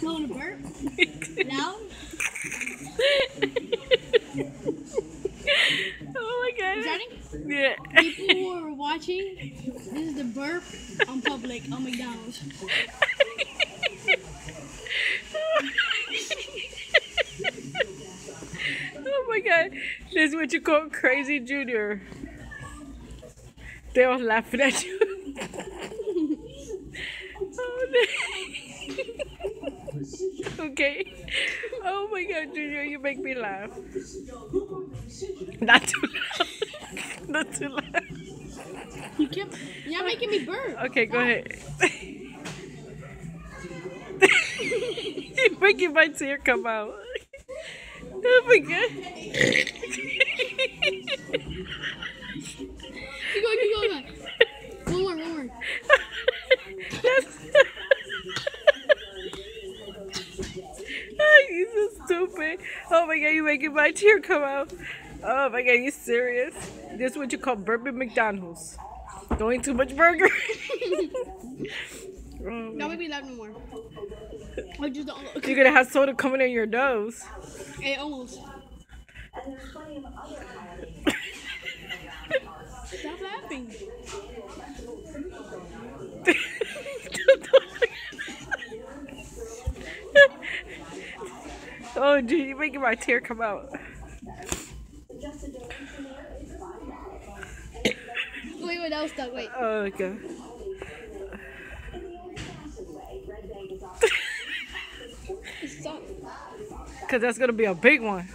You want to burp? Now? Oh my god. Starting? Yeah. People who are watching, this is the burp on public on McDonald's. Oh my god. This is what you call crazy junior. They all laughing at you. Oh, no. Okay. Oh my god, Junior, you make me laugh. Not too loud. Not too loud. You're making me burp. Okay, go ahead. You're making my tear come out. Oh my god. Keep going. One more. You're so stupid. Oh my god, you're making my tear come out. Oh my god, you serious? This is what you call burping McDonald's. Don't eat too much burger. Oh, Now maybe that no more. I just don't look. you're gonna have soda coming in your nose. Hey, almost. Stop laughing. Oh, dude, you're making my tear come out. Wait, that was stuck. Wait. Oh, okay. It sucked. Because that's gonna be a big one.